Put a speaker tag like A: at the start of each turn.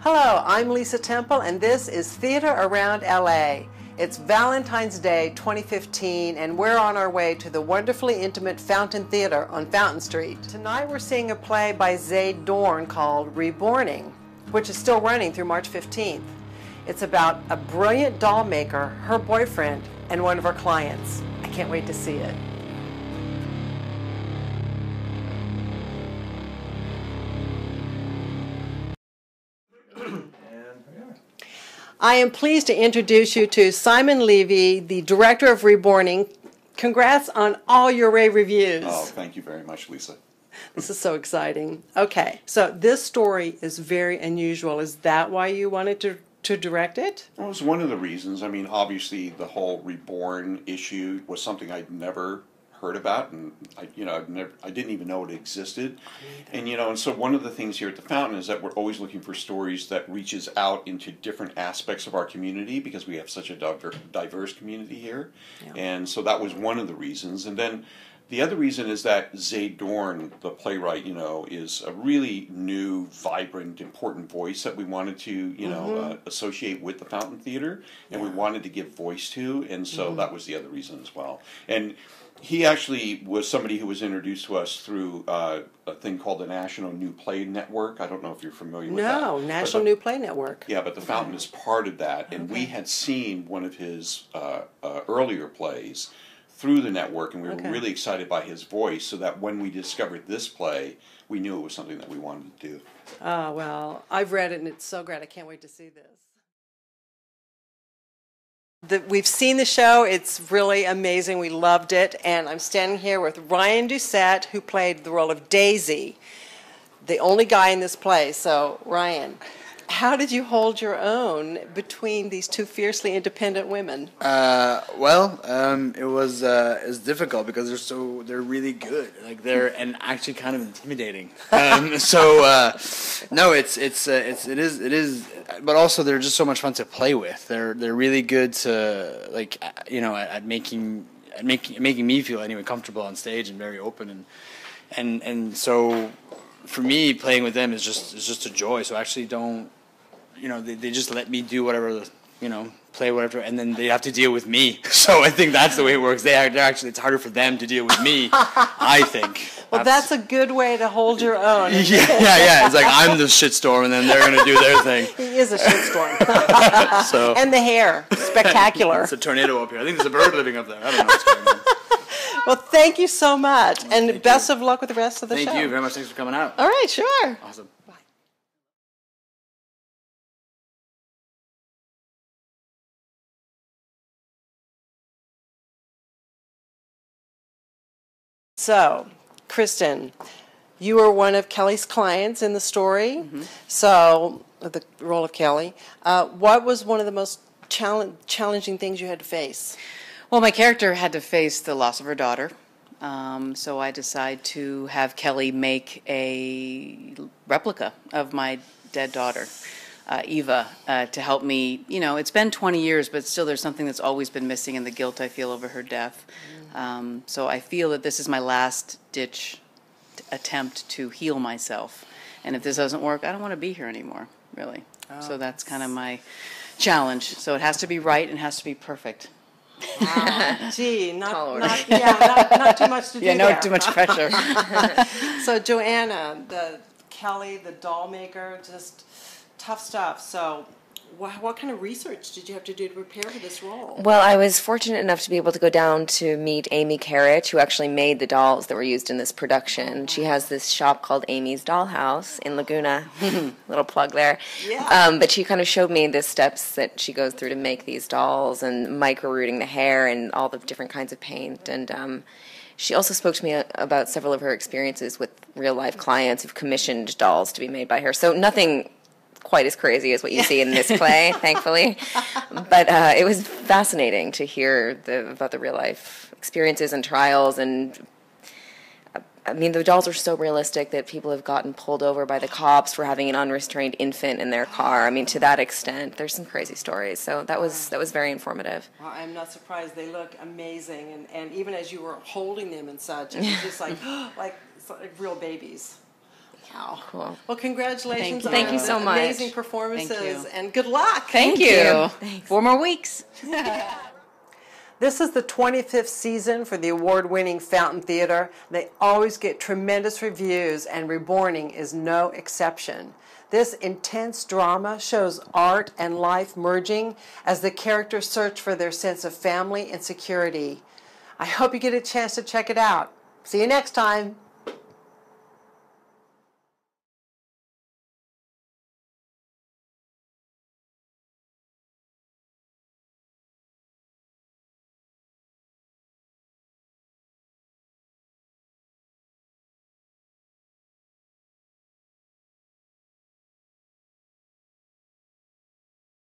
A: Hello, I'm Lisa Temple, and this is Theater Around LA. It's Valentine's Day 2015, and we're on our way to the wonderfully intimate Fountain Theater on Fountain Street. Tonight we're seeing a play by Zayd Dohrn called REBORNING, which is still running through March 15th. It's about a brilliant doll maker, her boyfriend, and one of her clients. I can't wait to see it. I am pleased to introduce you to Simon Levy, the director of REBORNING. Congrats on all your rave reviews.
B: Oh, thank you very much, Lisa.
A: This is so exciting. Okay, so this story is very unusual. Is that why you wanted to direct it?
B: That was one of the reasons. I mean, obviously, the whole reborn issue was something I'd never heard about, and I didn't even know it existed. And so one of the things here at the Fountain is that we're always looking for stories that reaches out into different aspects of our community, because we have such a diverse community here. Yeah. And so that was one of the reasons. And then the other reason is that Zayd Dohrn, the playwright, is a really new, vibrant, important voice that we wanted to, associate with the Fountain Theater, and we wanted to give voice to, and so that was the other reason as well. And he actually was somebody who was introduced to us through a thing called the National New Play Network. I don't know if you're familiar with that.
A: No, National New Play Network.
B: Yeah, but the Fountain is part of that, and we had seen one of his earlier plays through the network, and we were really excited by his voice, so that when we discovered this play, we knew it was something that we wanted to do.
A: Oh, well, I've read it, and it's so great. I can't wait to see this. We've seen the show. It's really amazing. We loved it. And I'm standing here with Ryan Doucette, who played the role of Daisy, the only guy in this play. So, Ryan, how did you hold your own between these two fiercely independent women?
C: It was difficult because they're really good. Like and actually kind of intimidating. No, it is, but also they're just so much fun to play with. They're really good to at making me feel anyway comfortable on stage and very open and so for me playing with them is just a joy. So I actually don't. They just let me do whatever, play whatever, and then they have to deal with me. So I think that's the way it works. It's harder for them to deal with me, I think.
A: Well, that's a good way to hold your own.
C: Yeah. It's like I'm the shitstorm, and then they're going to do their thing.
A: He is a shitstorm. And the hair, spectacular.
C: It's a tornado up here. I think there's a bird living up there. I don't know what's going on.
A: Well, thank you so much, and best of luck with the rest of the show.
C: Thank you very much. Thanks for coming out.
A: All right, sure.
C: Awesome.
A: So, Kristen, you were one of Kelly's clients in the story. So, the role of Kelly. What was one of the most challenging things you had to face?
D: Well, my character had to face the loss of her daughter. So I decided to have Kelly make a replica of my dead daughter, Eva, to help me. It's been 20 years, but still there's something that's always been missing in the guilt I feel over her death. So I feel that this is my last-ditch attempt to heal myself. And if this doesn't work, I don't want to be here anymore, really. So that's kind of my challenge. So it has to be right and it has to be perfect.
A: Gee, not too much to do.
D: Not too much pressure.
A: So Joanna, Kelly, the doll maker, just tough stuff. So what kind of research did you have to do to prepare for this role?
E: Well, I was fortunate enough to be able to go down to meet Amy Carrot, who actually made the dolls that were used in this production. She has this shop called Amy's Dollhouse in Laguna. Little plug there. Yeah. But she kind of showed me the steps that she goes through to make these dolls and micro-rooting the hair and all the different kinds of paint. And she also spoke to me about several of her experiences with real-life clients who've commissioned dolls to be made by her. So nothing quite as crazy as what you see in this play, thankfully. But it was fascinating to hear about the real-life experiences and trials. And, I mean, the dolls are so realistic that people have gotten pulled over by the cops for having an unrestrained infant in their car. I mean, to that extent, there's some crazy stories. So that was very informative.
A: Well, I'm not surprised. They look amazing. And even as you were holding them and such, it was just like real babies. Wow.
E: Cool.
A: Well, congratulations on
E: Thank you so much.
A: amazing performances,
D: Thank you.
A: and good luck.
D: Thank you.
E: Thanks.
D: 4 more weeks.
A: This is the 25th season for the award-winning Fountain Theater. They always get tremendous reviews, and Reborning is no exception. This intense drama shows art and life merging as the characters search for their sense of family and security. I hope you get a chance to check it out. See you next time.